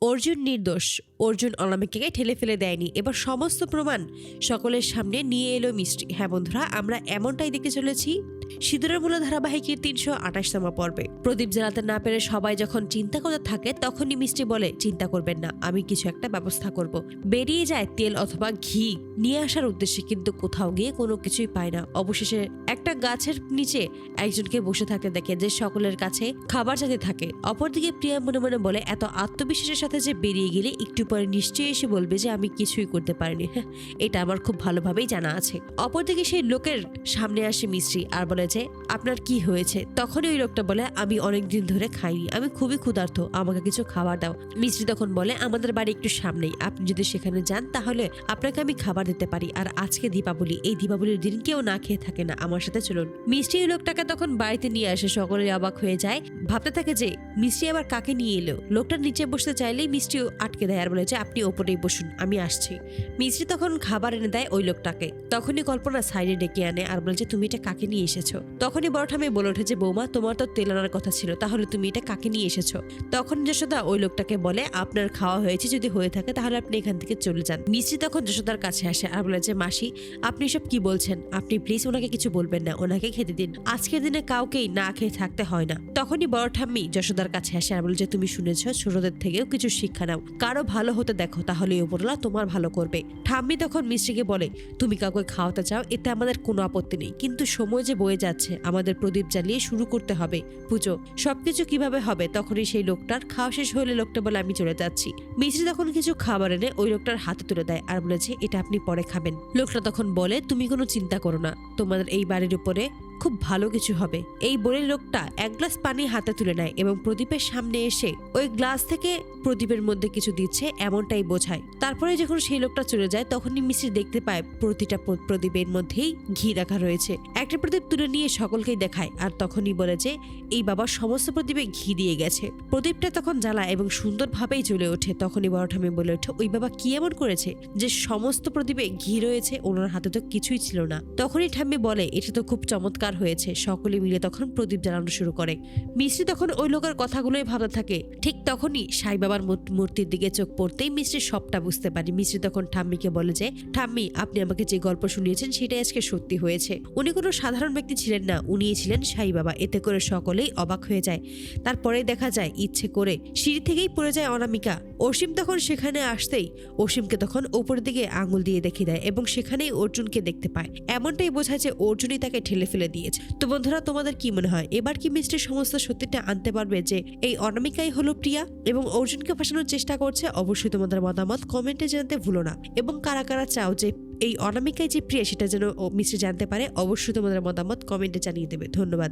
অর্জুন নির্দোষ। অর্জুন অনামিকাকে ঠেলে ফেলে দেয়নি। এবার সমস্ত প্রমাণ সকলের সামনে নিয়ে এলো মিষ্টি। হ্যাঁ বন্ধুরা, আমরা এমনটাই দেখতে চলেছি সিঁদুরের মূল ধারাবাহিকের ৩২৮তম পর্বে। প্রদীপ জ্বালাতে না পেরে সবাই যখন চিন্তা করতে থাকে, তখনই মিষ্টি বলে, চিন্তা করবেন না, আমি কিছু একটা ব্যবস্থা করব। বেরিয়ে যায় তেল অথবা ঘি নিয়ে আসার উদ্দেশ্যে, কিন্তু কোথাও গিয়ে কোনো কিছুই পায় না। অবশেষে একটা গাছের নিচে একজনকে বসে থাকতে দেখে, যে সকলের কাছে খাবার চাইতে থাকে। অপরদিকে প্রিয়া মনে মনে বলে, এত আত্মবিশ্বাসের সাথে যে বেরিয়ে গেলে একটু পরে নিশ্চয়ই এসে বলবে যে আমি কিছুই করতে পারিনি। এটা আমার খুব ভালোভাবেই জানা আছে। অপরদিকে সেই লোকের সামনে আসে মিষ্টি আর বলে যে, আপনার কি হয়েছে? তখনই ওই লোকটা বলে, আমি অনেকদিন ধরে খাইনি, আমি খুবই ক্ষুধার্ত, আমাকে কিছু খাবার দাও। মিষ্টি তখন বলে, আমাদের বাড়ি একটু সামনেই, আপনি যদি সেখানে যান তাহলে আপনাকে আমি খাবার দিতে পারি। আর আজকে দীপাবলি, এই দীপাবলির দিন কেউ না খেয়ে থাকে না, আমার সাথে চলুন। মিষ্টি ওই লোকটাকে তখন বাড়িতে নিয়ে আসে। সকলে অবাক হয়ে যায়, ভাবতে থাকে যে মিষ্টি আবার কাকে নিয়ে এলো। লোকটা নিচে বসতে চাইলেই মিষ্টিও আটকে দেয় আর বলে যে, আপনি ওপরেই বসুন, আমি আসছি। মিষ্টি তখন খাবার এনে দেয় ওই লোকটাকে। তখনই কল্পনা সাইডে ডেকে আনে আর বলে যে, তুমি এটা কাকে নিয়ে এসেছো? তখনই বড় ঠাম্মি বলে ওঠে যে, বৌমা, তোমার তো তেল আনার কথা ছিল, তাহলে তুমি এটা কাকে নিয়ে এসেছো? তখন যশোদা ওই লোকটাকে বলে, আপনার খাওয়া হয়েছে, যদি হয়ে থাকে তাহলে আপনি এখান থেকে চলে যান। মিষ্টি তখন যশোদার কাছে আসে আর বলে যে, মাসি, আপনি সব কি বলছেন? আপনি প্লিজ ওনাকে কিছু বলবেন না, ওনাকে খেতে দিন। আজকের দিনে কাউকেই না খেয়ে থাকতে হয় না। তখনই বড় ঠাম্মি যশোদার কাছে আসে আর বলে যে, তুমি শুনেছ, ছোটদের থেকেও কিছু শিক্ষা নাও, কারো ভালো হতে দেখো, তাহলে উপরওয়ালা তোমার ভালো করবে। ঠাম্মি তখন মিষ্টিকে বলে, তুমি কাউকে খাওয়াতে চাও, এতে আমাদের কোনো আপত্তি নেই, কিন্তু সময় যে বয়ে যাচ্ছে, আমাদের প্রদীপ জ্বালিয়ে শুরু করতে হবে পুজো। সবকিছু কিভাবে হবে? তখনই সেই লোকটার খাওয়া শেষ হলে লোকটা বলে, আমি চলে যাচ্ছি। মিষ্টি তখন কিছু খাবার এনে ওই লোকটার হাতে তুলে দেয় আর বলেছে, এটা আপনি পরে খাবেন। লোকটা তখন বলে, তুমি কোনো চিন্তা করো না, তোমাদের এই বাড়ির উপরে খুব ভালো কিছু হবে। এই বলে লোকটা এক গ্লাস পানি হাতে তুলে নেয় এবং প্রদীপের সামনে এসে ওই গ্লাস থেকে প্রদীপের মধ্যে কিছু দিচ্ছে এমনটাই বোঝায়। তারপরে যখন সেই লোকটা চলে যায়, তখনই মিষ্টি দেখতে পায় প্রতিটা প্রদীপের মধ্যেই ঘি রাখা রয়েছে। একটা প্রদীপ তুলে নিয়ে সকলকেই দেখায় আর তখনই বলে যে, এই বাবা সমস্ত প্রদীপে ঘি দিয়ে গেছে। প্রদীপটা তখন জ্বালায় এবং সুন্দরভাবেই জ্বলে ওঠে। তখনই বড় ঠাম্মি বলে ওঠে, ওই বাবা কি এমন করেছে যে সমস্ত প্রদীপে ঘি রয়েছে? ওনার হাতে তো কিছুই ছিল না। তখনই ঠাম্মি বলে, এটা তো খুব চমৎকার হয়েছে। সকলে মিলে তখন প্রদীপ জ্বালানো শুরু করে। মিষ্টি তখন ওই লোকের কথাগুলোই ভাবতে থাকে। ঠিক তখনই সাই বাবার মূর্তির দিকে চোখ পড়তেই মিষ্টি সবটা বুঝতে পারে। মিষ্টি তখন ঠাম্মিকে বলে যে, ঠাম্মি, আপনি আমাকে যে গল্প শুনিয়েছেন সেটাই আজকে সত্যি হয়েছে। উনি কোনো সাধারণ ব্যক্তি ছিলেন না, উনিই ছিলেন সাই বাবা। এতে করে সকলেই অবাক হয়ে যায়। তারপরে দেখা যায় ইচ্ছে করে সিঁড়ি থেকেই পড়ে যায় অনামিকা। অসীম তখন সেখানে আসতেই অসীমকে তখন উপরের দিকে আঙুল দিয়ে দেখিয়ে দেয় এবং সেখানেই অর্জুনকে দেখতে পায়। এমনটাই বোঝায় যে অর্জুনই তাকে ঠেলে ফেলে দিয়েছে। তো বন্ধুরা, তোমাদের কি মনে হয়, এবার কি মিষ্টির সমস্ত সত্যিটা আনতে পারবে যে এই অনামিকাই হলো প্রিয়া এবং অর্জুনকে ফাঁসানোর চেষ্টা করছে? অবশ্যই তোমাদের মতামত কমেন্টে জানাতে ভুলো না। এবং কারা কারা চাও যে এই অনামিকাই যে প্রিয়া, সেটা যেন মিষ্টি জানতে পারে, অবশ্যই তোমাদের মতামত কমেন্টে জানিয়ে দেবে। ধন্যবাদ।